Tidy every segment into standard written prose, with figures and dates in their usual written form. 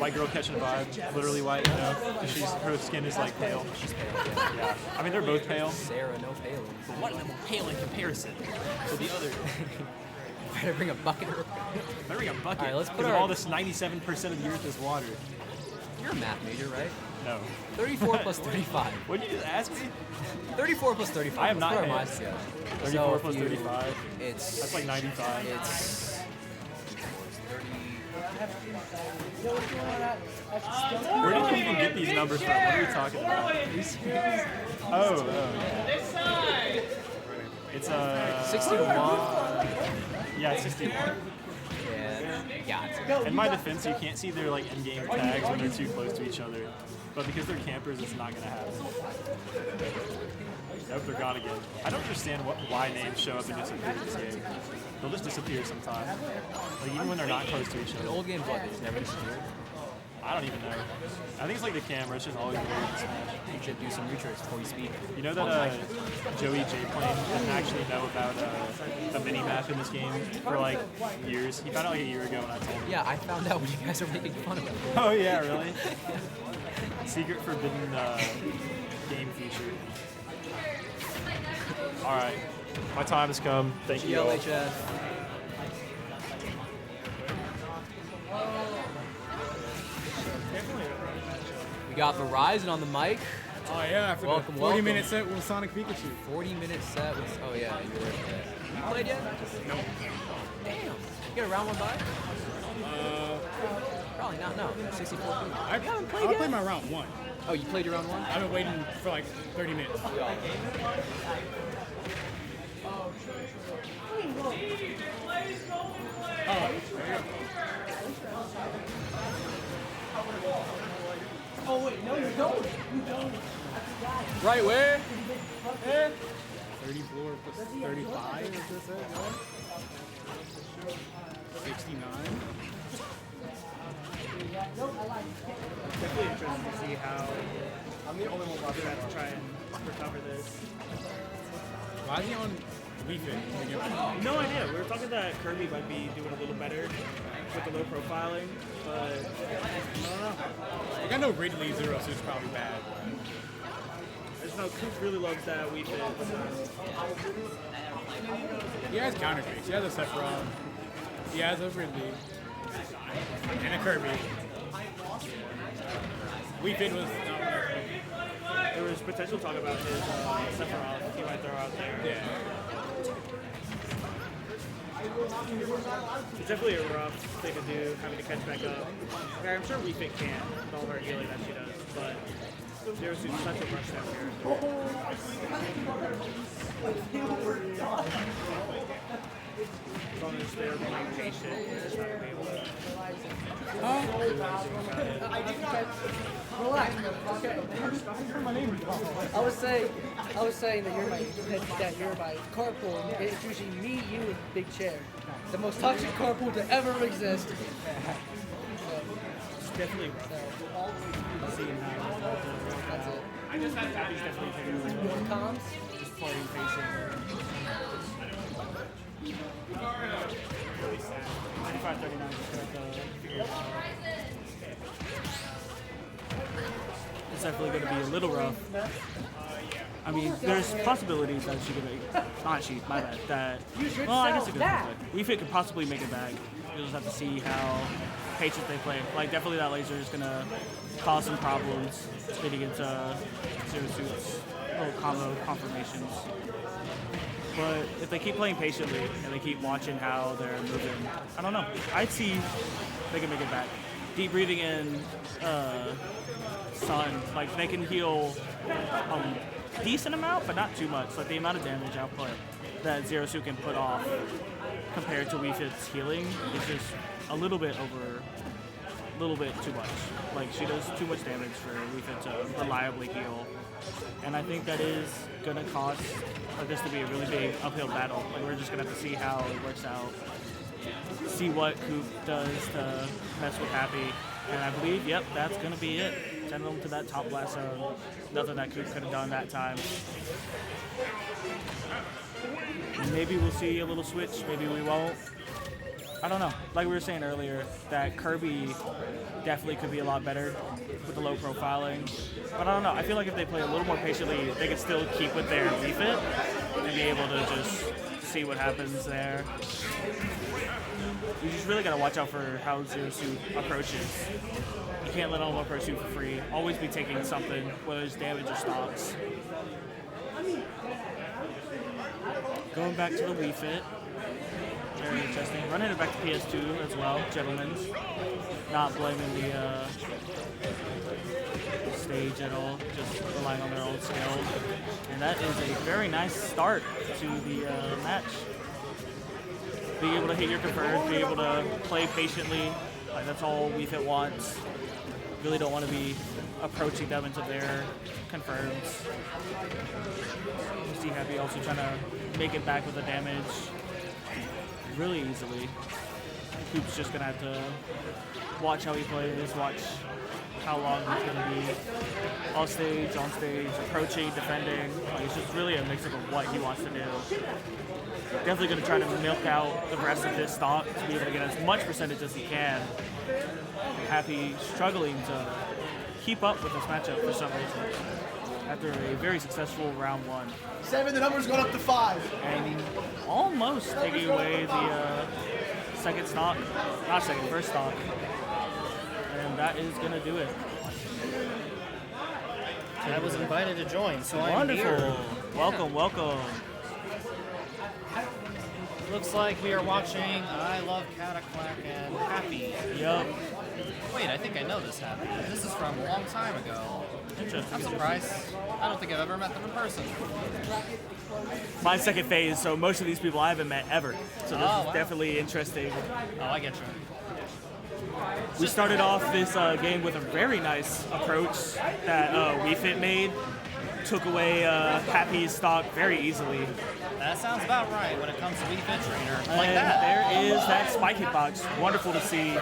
white girl catching a vibe, literally white, you know, because her skin is like pale. She's pale. Yeah, I mean they're both pale. Sarah, no paling. But one of them will pale in comparison to the other. Better bring a bucket. Better bring a bucket. All right, let's put all this 97% of the earth is water. You're a math major, right? No. 34 plus 35. What did you just ask me? 34 plus 35. I am not put paying. our minds together. 34 plus 35. It's That's like 95. It's 30. Where did you even get these numbers from? What are you talking about? Oh, yeah. It's 61. Yeah, it's 61. Yeah. In my defense, you can't see their like in-game tags when they're too close to each other. But because they're campers, it's not gonna happen. Nope, they're gone again. I don't understand why names show up and disappear in this game. They'll just disappear sometimes. Like even when they're not close to each In other. old games, what? They just never disappeared. I don't even know. I think it's like the camera. It's just always weird. You should do some retracts before you speak. You know that Joey J. Plane didn't actually know about the mini-map in this game for like years. He found out like a year ago when I told him. Yeah, I found out when you guys are making fun of it. Oh yeah, really? Secret forbidden game feature. Alright, my time has come. Thank you all. GLHF. We got Verizon on the mic. Oh yeah, after Welcome, the 40-minute set with Sonic Pikachu. 40-minute set with, oh yeah, you were there. You played yet? No. Damn. You get a round one by? Probably not, no. 64 people. I played my round one. Oh, you played your round one? I've been waiting for like 30 minutes. Oh wait, no you don't. You don't. Right where? 34 plus 35, is this it? 69. Definitely interesting to see how I'm the only one watching that to try and recover this. Why is he on Wii Fit? No idea. We were talking that Kirby might be doing a little better with the low profiling, but I don't know. Like, I know Ridley Zero Suit's probably bad. I just know Coop really loves that Wii Fit. He has counter tricks. He has a Sephiroth. He has a Ridley. And a Kirby. Wii Fit was not bad. There was potential talk about his Sephiroth he might throw out there. Yeah. It's definitely a rough thing to do, having to catch back up. Okay, I'm sure Wii Fit can, with all her healing that she does, but there's such a rush down here. As long as they're being patient, they're just not going to be able to. Relax. Okay. I was saying that you're my carpool. It's usually me, you, and Big Chair. The most toxic carpool to ever exist. It's definitely rough. Seeing how That's it. I just had Tabby's definitely taking More comms. just playing patient. Really sad. 95-39 just got It's definitely going to be a little rough. I mean, there's possibilities that she could make. Not she, my bad. That. Well, I guess it could. Wii Fit could possibly make it back. You'll just have to see how patient they play. Like, definitely that laser is going to cause some problems getting into Zero Suit's little combo confirmations. But if they keep playing patiently and they keep watching how they're moving, I don't know. I'd see they can make it back. Deep breathing in Sun, like they can heal a decent amount, but not too much. Like the amount of damage output that Zero Suit can put off compared to Wii Fit's healing is just a little bit too much. Like she does too much damage for Wii Fit to reliably heal. And I think that is going to cause this to be a really big uphill battle. Like we're just going to have to see how it works out. See what Coop does to mess with Happy. And I believe, yep, that's going to be it. Send them to that top blast zone. Nothing that Coop could have done that time. Maybe we'll see a little switch. Maybe we won't. I don't know. Like we were saying earlier, that Kirby definitely could be a lot better with the low profiling. But I don't know. I feel like if they play a little more patiently, they could still keep with their refit and be able to just see what happens there. You just really got to watch out for how Zero Suit approaches. You can't let him approach you for free. Always be taking something, whether it's damage or stocks. Going back to the Wii Fit. Very interesting. Running it back to PS2 as well, gentlemen. Not blaming the stage at all, just relying on their own skill. And that is a very nice start to the match. Being able to hit your confirmed, be able to play patiently, like that's all Wii Fit wants. Really don't want to be approaching them into their confirms. You see Happy also trying to make it back with the damage really easily. Coop's just gonna have to watch how he plays, watch how long he's gonna be off stage, on stage, approaching, defending. Like, it's just really a mix of what he wants to do. Definitely gonna try to milk out the rest of this stock to be able to get as much percentage as he can. Happy struggling to keep up with this matchup for some reason after a very successful round 1. 7, the number's going up to 5. And almost taking away the second stock, not second, first stock. And that is going to do it. I was invited to join, so I'm Wonderful. here. Welcome, welcome. Looks like we are watching I Love Cataclack and Happy. Yup. Wait, I think I know this Happy. This is from a long time ago. Interesting. I'm surprised. I don't think I've ever met them in person. My second phase, so most of these people I haven't met ever. So this is wow. definitely interesting. Oh, I get you. We started off this game with a very nice approach that Wii Fit made. Took away Happy's stock very easily. That sounds about right when it comes to Wii Fit Trainer. Like And that. there is that spike hitbox. Wonderful to see.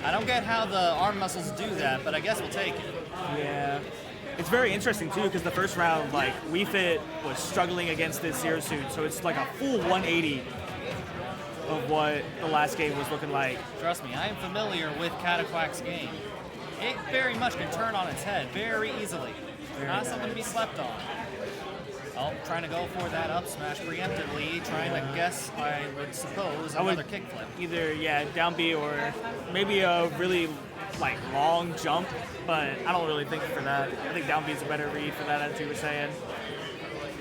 I don't get how the arm muscles do that, but I guess we'll take it. Yeah. It's very interesting too because the first round, like, Wii Fit was struggling against this Zero Suit, so it's like a full 180 of what the last game was looking like. Trust me, I am familiar with Cataclack's game. It very much can turn on its head very easily. Not something to be slept on. Oh, trying to go for that up smash preemptively, trying to guess, I would suppose, another kickflip. Either, down B or maybe a really, like, long jump, but I don't really think for that. I think down B is a better read for that, as you were saying.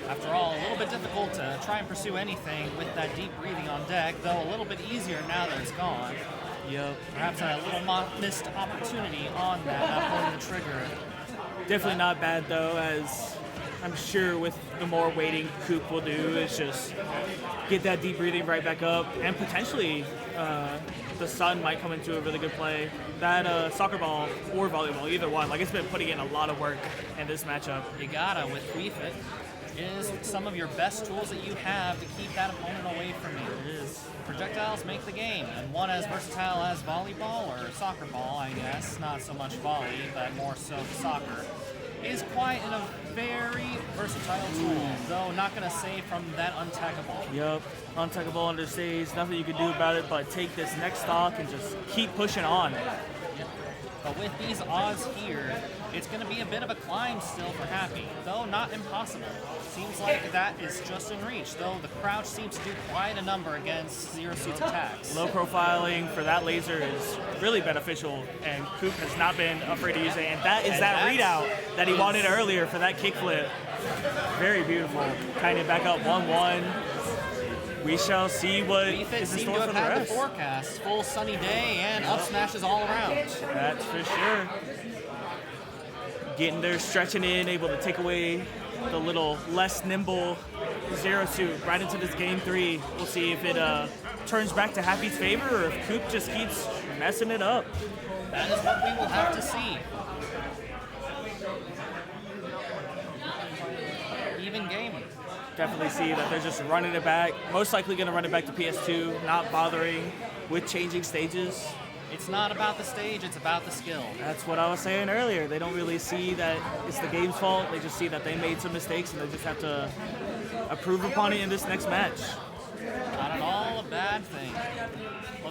After all, a little bit difficult to try and pursue anything with that deep breathing on deck, though a little bit easier now that it's gone. Yep. Perhaps a little missed opportunity on that, not pulling the trigger. Definitely not bad, though, as I'm sure with the more waiting Coop will do is just get that deep breathing right back up, and potentially the sun might come into a really good play. That soccer ball or volleyball, either one, like, it's been putting in a lot of work in this matchup. You gotta with Wii Fit. It is some of your best tools that you have to keep that opponent away from you. It is. Projectiles make the game, and one as versatile as volleyball or soccer ball, I guess, not so much volley, but more so soccer, is quite a very versatile tool, though not going to save from that untackable. Yep, untackable under stage, nothing you can do about it but take this next stock and just keep pushing on. But with these odds here, it's going to be a bit of a climb still for Happy, though not impossible. Seems like that is just in reach, though the crouch seems to do quite a number against Zero Suit's attacks. Low profiling for that laser is really beneficial, and Coop has not been afraid to use it, and that is that readout that he wanted earlier for that kickflip. Very beautiful. Kind of back up 1-1. We shall see what is in store for the rest. The forecast, full sunny day and up smashes all around. That's for sure. Getting there, stretching in, able to take away the little less nimble Zero Suit right into this game 3. We'll see if it turns back to Happy's favor or if Coop just keeps messing it up. That is what we will have to see. Even game. Definitely see that they're just running it back. Most likely going to run it back to PS2, not bothering with changing stages. It's not about the stage, it's about the skill. That's what I was saying earlier. They don't really see that it's the game's fault. They just see that they made some mistakes and they just have to improve upon it in this next match. Not at all a bad thing.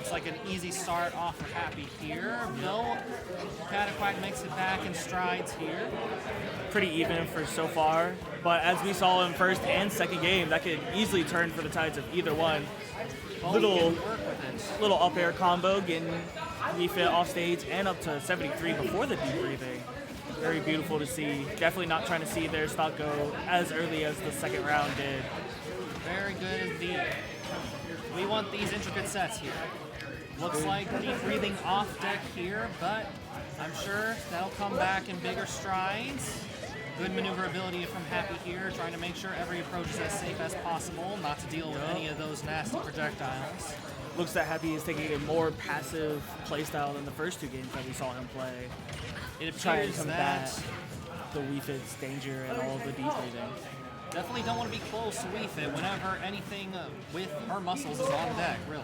Looks like an easy start off for Happy here. No, Cataquack makes it back in strides here. Pretty even for so far, but as we saw in first and second game, that could easily turn for the tides of either one. Little up air combo getting refit off stage and up to 73 before the deep breathing. Very beautiful to see. Definitely not trying to see their stock go as early as the second round did. Very good indeed. We want these intricate sets here. Looks like deep breathing off deck here, but I'm sure that'll come back in bigger strides. Good maneuverability from Happy here, trying to make sure every approach is as safe as possible, not to deal with any of those nasty projectiles. Looks that Happy is taking a more passive playstyle than the first two games that we saw him play. It Trying to appears combat that the Wii Fit's danger and all of the deep breathing. definitely don't want to be close to Wii Fit whenever anything with her muscles is on deck, really.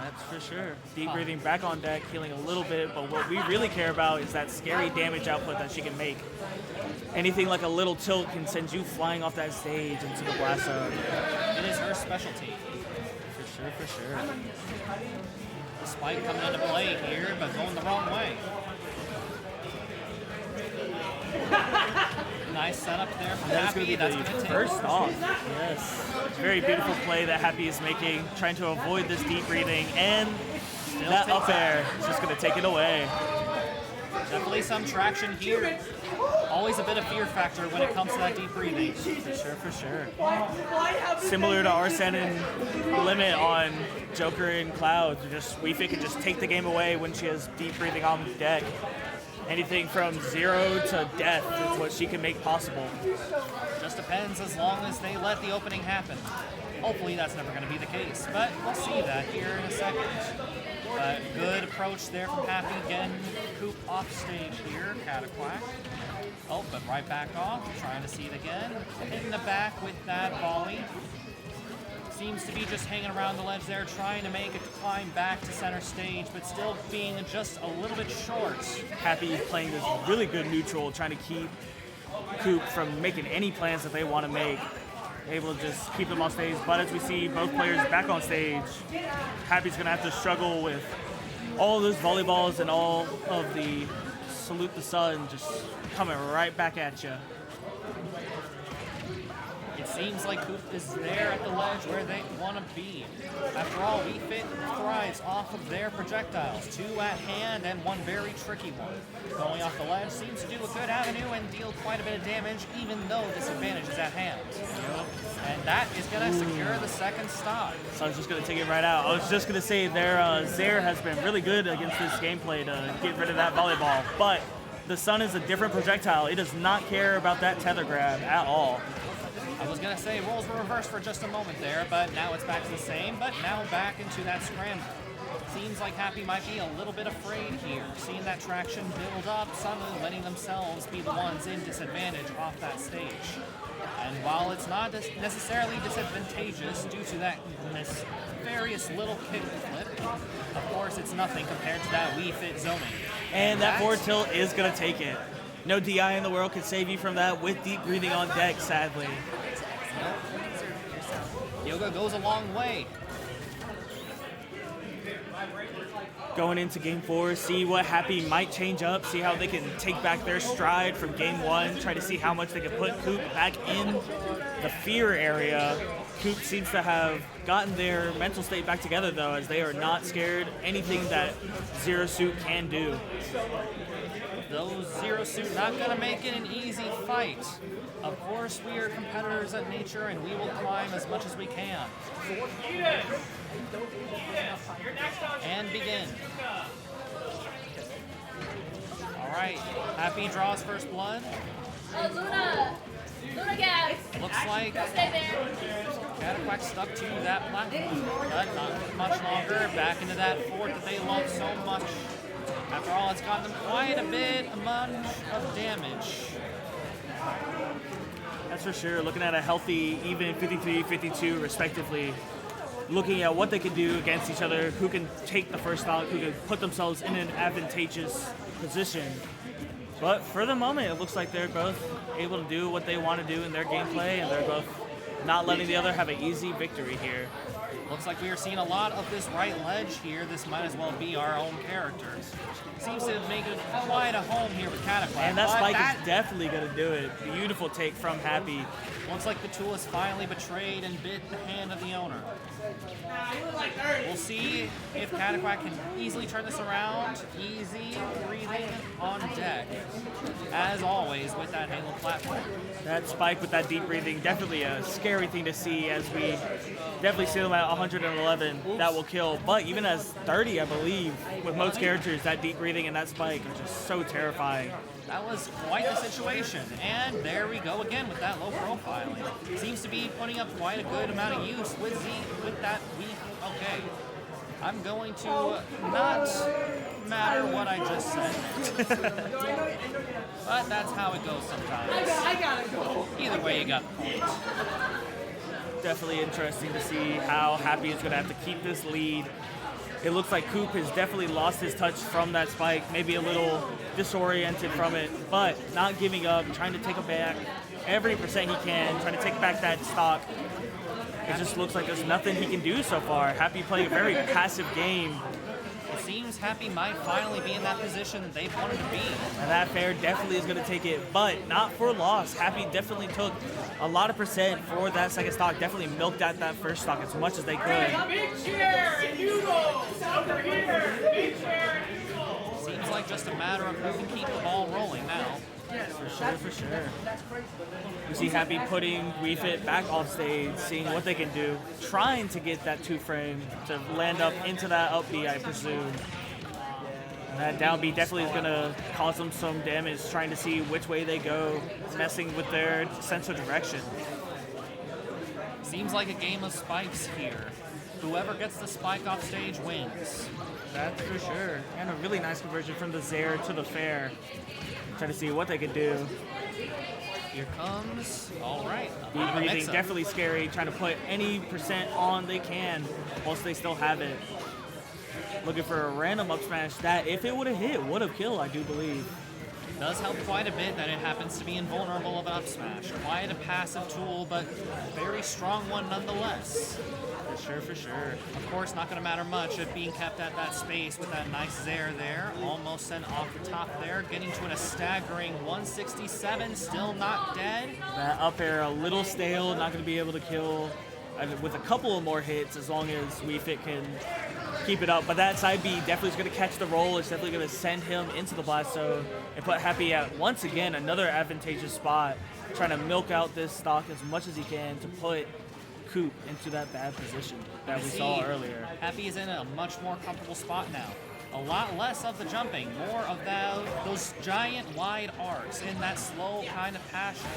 That's for sure. Deep breathing back on deck, healing a little bit, but what we really care about is that scary damage output that she can make. Anything like a little tilt can send you flying off that stage into the blast zone. It is her specialty. For sure. The spike coming into play here, but going the wrong way. Nice setup there from That's going Happy. to be That's the going to take first off. Yes. Very beautiful play that Happy is making, trying to avoid this deep breathing, and Still that takes up air is just going to take it away. Definitely some traction here. Always a bit of fear factor when it comes to that deep breathing. For sure. Similar to Arsene and Limit on Joker and Cloud, just Wii Fit can just take the game away when she has deep breathing on deck. Anything from 0 to death is what she can make possible. Just depends as long as they let the opening happen. Hopefully that's never going to be the case, but we'll see that here in a second. But good approach there from Happy. Again, Coop off stage here, Cataquack. Oh, but right back off, trying to see it again. Hitting the back with that volley. Seems to be just hanging around the ledge there, trying to make a climb back to center stage, but still being just a little bit short. Happy playing this really good neutral, trying to keep Coop from making any plans that they want to make. Able to just keep them on stage, but as we see both players back on stage, Happy's going to have to struggle with all of those volleyballs and all of the salute the sun just coming right back at you. It seems like Coop is there at the ledge where they want to be. After all, Wii Fit thrives off of their projectiles. 2 at hand and 1 very tricky one. Going off the ledge seems to do a good avenue and deal quite a bit of damage, even though disadvantage is at hand. And that is going to secure the second stock. So I was just going to take it right out. I was just going to say their Zaire has been really good against this gameplay to get rid of that volleyball, but the sun is a different projectile. It does not care about that tether grab at all. I was going to say roles were reversed for just a moment there, but now it's back to the same, but now back into that scramble. Seems like Happy might be a little bit afraid here, seeing that traction build up, suddenly letting themselves be the ones in disadvantage off that stage. And while it's not necessarily disadvantageous due to that various little kick flip, of course it's nothing compared to that Wii Fit zoning. And that forward tilt is going to take it. No DI in the world can save you from that with deep breathing on deck, sadly. Yoga goes a long way. Going into game 4, see what Happy might change up, see how they can take back their stride from game 1, try to see how much they can put Coop back in the fear area. Coop seems to have gotten their mental state back together though, as they are not scared anything that Zero Suit can do. Those Zero Suit not gonna make it an easy fight. Of course, we are competitors at nature and we will climb as much as we can. And begin. Alright, Happy draws first blood. Oh, Luna! Luna gas! Looks like Stay there. Cataquack stuck to that platform, but not much longer. Back into that fort that they love so much. After all, it's gotten them quite a bit of damage. That's for sure. Looking at a healthy, even 53-52 respectively. Looking at what they can do against each other, who can take the first stock, who can put themselves in an advantageous position. But for the moment, it looks like they're both able to do what they want to do in their gameplay, and they're both not letting the other have an easy victory here. Looks like we are seeing a lot of this right ledge here. This might as well be our own characters. Seems to make it quite a home here with Cataclash. And that spike is definitely going to do it. Beautiful take from Happy. Looks like the tool has finally betrayed and bit the hand of the owner. We'll see if Cataclash can easily turn this around. Easy breathing on deck. As always with that Halo platform. That spike with that deep breathing, definitely a scary thing to see, as we definitely see them at 111. Oops. That will kill. But even as 30, I believe, with most characters, that deep breathing and that spike are just so terrifying. That was quite the situation. And there we go again with that low profiling. Seems to be putting up quite a good amount of use with Z, with that weak. Okay. I'm going to not matter what I just said. But that's how it goes sometimes. I gotta go. Either way, you got the point. Definitely interesting to see how Happy is going to have to keep this lead. It looks like Coop has definitely lost his touch from that spike, maybe a little disoriented from it, but not giving up, trying to take it back every percent he can, trying to take back that stock. It just looks like there's nothing he can do so far. Happy playing a very passive game. It seems Happy might finally be in that position that they've wanted to be. And that fair definitely is going to take it, but not for loss. Happy definitely took a lot of percent for that second stock, definitely milked out that first stock as much as they could. Big chair and noodles over here. Big chair and noodles. Seems like just a matter of who can keep the ball rolling now. For sure, for sure. We see Happy putting Wii Fit back off stage, seeing what they can do, trying to get that 2-frame to land up into that up B, I presume. And that down B definitely is going to cause them some damage, trying to see which way they go, messing with their sense of direction. Seems like a game of spikes here. Whoever gets the spike off stage wins. That's for sure. And a really nice conversion from the Zaire to the fair. Trying to see what they can do. Here comes, all right. Deep breathing, definitely scary. Trying to put any percent on they can whilst they still have it. Looking for a random up smash that, if it would have hit, would have killed, I do believe. Does help quite a bit that it happens to be invulnerable of an up smash. Quite a passive tool, but very strong one nonetheless. For sure, for sure. Of course, not going to matter much of being kept at that space with that nice Zaire there. Almost sent off the top there, getting to a staggering 167, still not dead. That up air a little stale, not going to be able to kill with a couple of more hits as long as Wii Fit can keep it up. But that side B definitely is going to catch the roll. It's definitely going to send him into the blast zone and put Happy at, once again, another advantageous spot, trying to milk out this stock as much as he can to put Coop into that bad position that we saw earlier. Happy is in a much more comfortable spot now. A lot less of the jumping, more of those giant wide arcs in that slow kind of passion.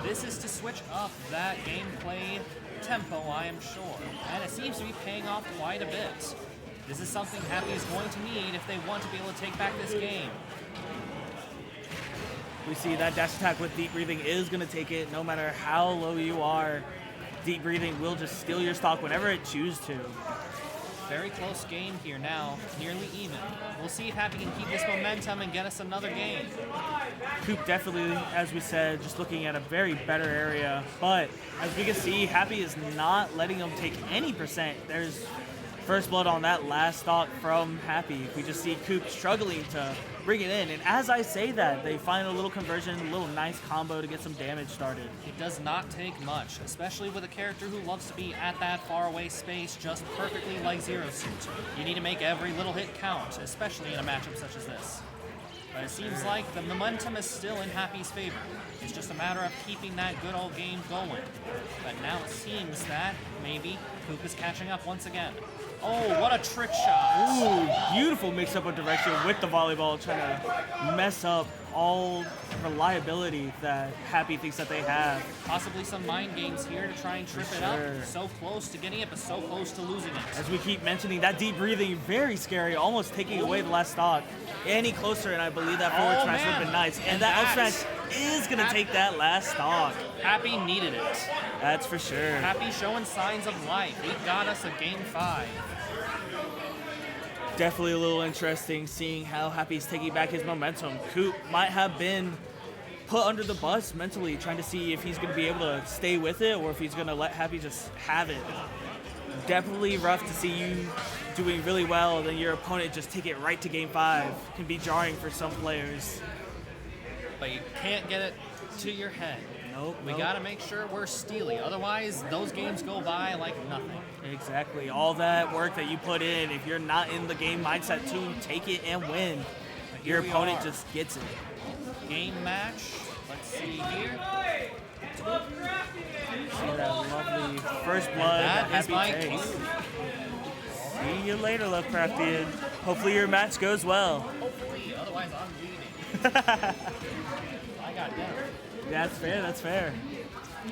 This is to switch up that gameplay tempo, I am sure, and it seems to be paying off quite a bit. This is something Happy is going to need if they want to be able to take back this game. We see that dash attack with deep breathing is going to take it no matter how low you are. Deep breathing will just steal your stock whenever it chooses to. Very close game here now, nearly even. We'll see if Happy can keep this momentum and get us another game. Coop definitely, as we said, just looking at a very better area. But as we can see, Happy is not letting them take any percent. There's first blood on that last stock from Happy. We just see Coop struggling to bring it in. And as I say that, they find a little conversion, a little nice combo to get some damage started. It does not take much, especially with a character who loves to be at that faraway space just perfectly like Zero Suit. You need to make every little hit count, especially in a matchup such as this. But it seems like the momentum is still in Happy's favor. It's just a matter of keeping that good old game going. But now it seems that maybe Coop is catching up once again. Oh, what a trick shot. Ooh, beautiful mix-up of direction with the volleyball, trying to mess up all reliability that Happy thinks that they have. Possibly some mind games here to try and trip it up. So close to getting it, but so close to losing it. As we keep mentioning, that deep breathing, very scary, almost taking away the last stock. Any closer, and I believe that forward smash would have been nice. And that up smash is going to take that last stock. Happy needed it. That's for sure. Happy showing signs of life. He got us a game 5. Definitely a little interesting seeing how Happy's taking back his momentum. Coop might have been put under the bus mentally, trying to see if he's going to be able to stay with it or if he's going to let Happy just have it. Definitely rough to see you doing really well, then your opponent just take it right to game 5. Can be jarring for some players. But you can't get it to your head. Nope. We got to make sure we're steely. Otherwise, those games go by like nothing. Exactly. All that work that you put in, if you're not in the game mindset to take it and win, your opponent just gets it. Game match. Let's see here. See that lovely first blood. That is happy my takes. cue. See you later, Lovecraftian. Hopefully your match goes well. Hopefully, otherwise I'm leaving. I got dinner. That's fair, that's fair.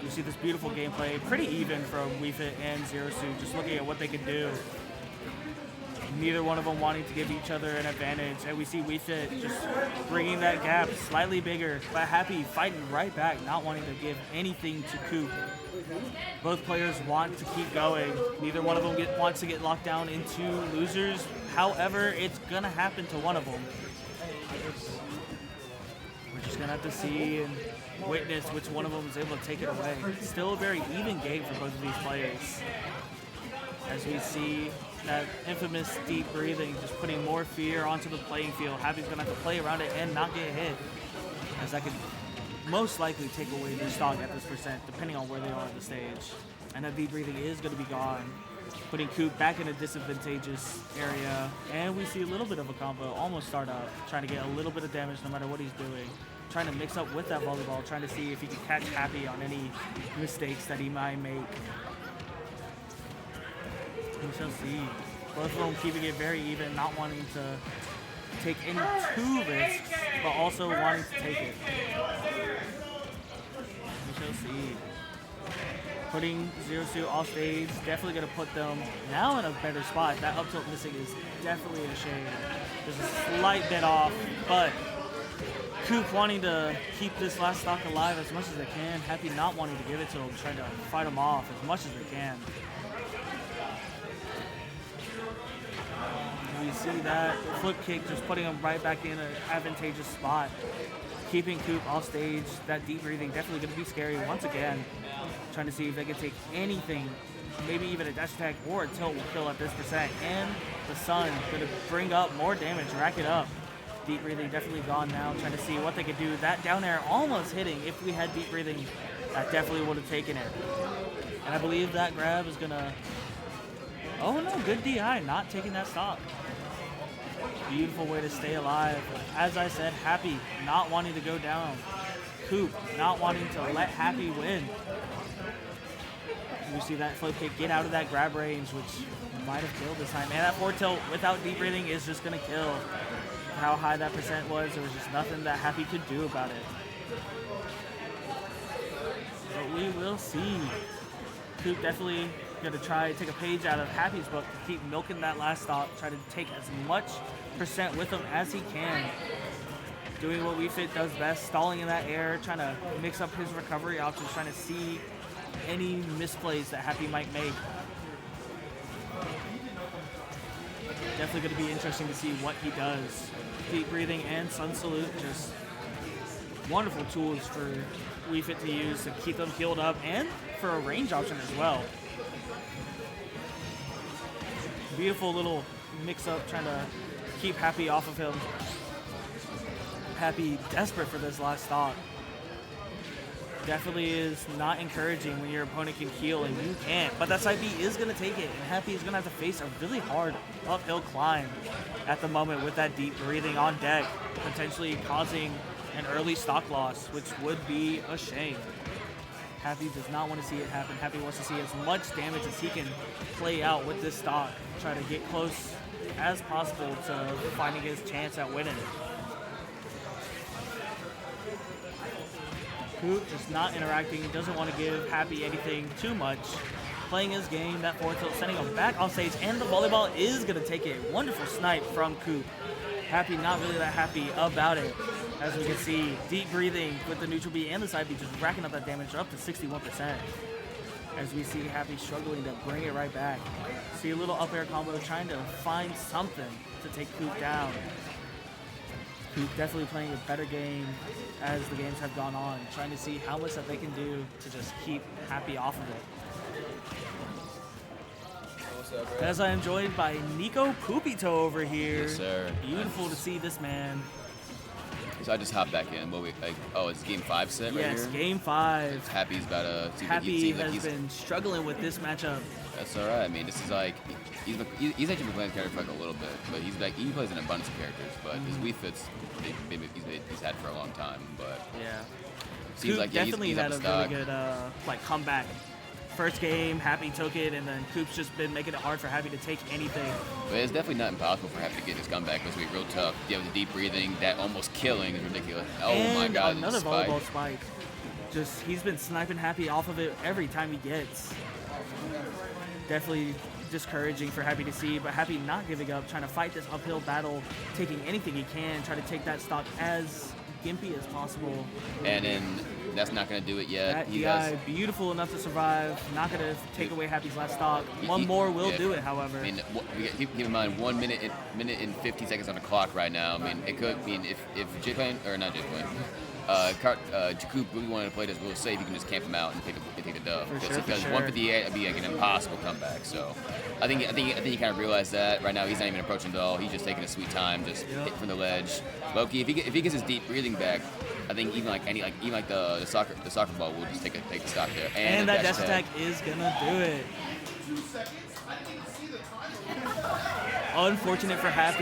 You see this beautiful gameplay, pretty even from WeFit and Zero Suit, just looking at what they can do. Neither one of them wanting to give each other an advantage, and we see WeFit just bringing that gap slightly bigger, but Happy fighting right back, not wanting to give anything to Coop. Both players want to keep going. Neither one of them wants to get locked down into losers. However, it's gonna happen to one of them. We're just gonna have to see and witness which one of them is able to take it away. Still a very even game for both of these players. As we see that infamous deep breathing, just putting more fear onto the playing field. Happy's gonna have to play around it and not get hit, as that could most likely take away their stock at this percent, depending on where they are on the stage. And that deep breathing is gonna be gone, putting Coop back in a disadvantageous area. And we see a little bit of a combo almost start up, trying to get a little bit of damage no matter what he's doing. Trying to mix up with that volleyball, trying to see if he can catch Happy on any mistakes that he might make. We shall see. Both of them keeping it very even, not wanting to take any too risks, but also wanting to take it. We shall see. Putting Zero Suit off stage, definitely going to put them now in a better spot. That up tilt missing is definitely a shame. There's a slight bit off, but Coop wanting to keep this last stock alive as much as they can. Happy not wanting to give it to him, trying to fight him off as much as they can. We see that flip kick just putting him right back in an advantageous spot. Keeping Coop off stage, that deep breathing definitely going to be scary once again. Trying to see if they can take anything, maybe even a dash attack or a tilt will kill at this percent. And the sun going to bring up more damage, rack it up. Deep breathing definitely gone now, trying to see what they could do. That down air almost hitting. If we had deep breathing, that definitely would have taken it. And I believe that grab is going to... Oh no, good DI, not taking that stock. Beautiful way to stay alive. As I said, Happy not wanting to go down. Coop not wanting to let Happy win. You see that flip kick get out of that grab range, which might have killed this time. Man, that forward tilt without deep breathing is just going to kill. How high that percent was, there was just nothing that Happy could do about it. But we will see. Coop definitely going to try to take a page out of Happy's book to keep milking that last stop, try to take as much percent with him as he can. Doing what WeFit does best, stalling in that air, trying to mix up his recovery options, trying to see any misplays that Happy might make. Definitely going to be interesting to see what he does. Deep breathing and Sun Salute, just wonderful tools for WeFit to use to keep them healed up and for a range option as well. Beautiful little mix-up, trying to keep Happy off of him. Happy desperate for this last stock. Definitely is not encouraging when your opponent can heal and you can't. But that side B is going to take it, and Happy is going to have to face a really hard uphill climb at the moment with that deep breathing on deck, potentially causing an early stock loss, which would be a shame. Happy does not want to see it happen. Happy wants to see as much damage as he can play out with this stock, try to get close as possible to finding his chance at winning it. Coop just not interacting, doesn't want to give Happy anything too much. Playing his game, that forward tilt, sending him back off stage, and the volleyball is going to take it. Wonderful snipe from Coop. Happy not really that happy about it. As we can see, deep breathing with the neutral B and the side B just racking up that damage up to 61%. As we see Happy struggling to bring it right back. See a little up air combo trying to find something to take Coop down. Coop definitely playing a better game as the games have gone on, trying to see how much that they can do to just keep Happy off of it. As I am joined by Nico Pupito over here. Yes, sir. Beautiful to see this man. So I just hopped back in. Oh, it's game 5 set right here? Yes, game 5. Happy's about to see Happy like has been struggling with this matchup. That's all right. I mean, this is like he's actually been playing this character for like a little bit, but he plays an abundance of characters. But his Wii Fits he's had for a long time. But Yeah. seems Coop like definitely he's had up a to really stock. good like comeback. First game, Happy took it, and then Coop's just been making it hard for Happy to take anything. But it's definitely not impossible for Happy to get his comeback. It's going to be real tough. You have the deep breathing, that almost killing is ridiculous. Oh and my God! another the spike. volleyball spike. Just he's been sniping Happy off of it every time he gets. Definitely discouraging for Happy to see, but Happy not giving up, trying to fight this uphill battle, taking anything he can, try to take that stock as gimpy as possible. And then that's not going to do it yet. That guy, beautiful enough to survive, not going to take away Happy's last stock. One more will do it, however. I mean, keep in mind, 1 minute and 50 seconds on the clock right now. I mean, it could mean if J-Plane, or not J-Plane, Jacoop really wanted to play this real safe, you can just camp him out and take a dub. For sure, Because for sure. 158 would be like an impossible comeback. So I think he kind of realized that. Right now, he's not even approaching the ball. He's just taking a sweet time, just hit from the ledge. Loki, if he gets his deep breathing back, I think even the soccer ball will just take a stock there. And that dash attack is gonna do it. Unfortunate for Happy.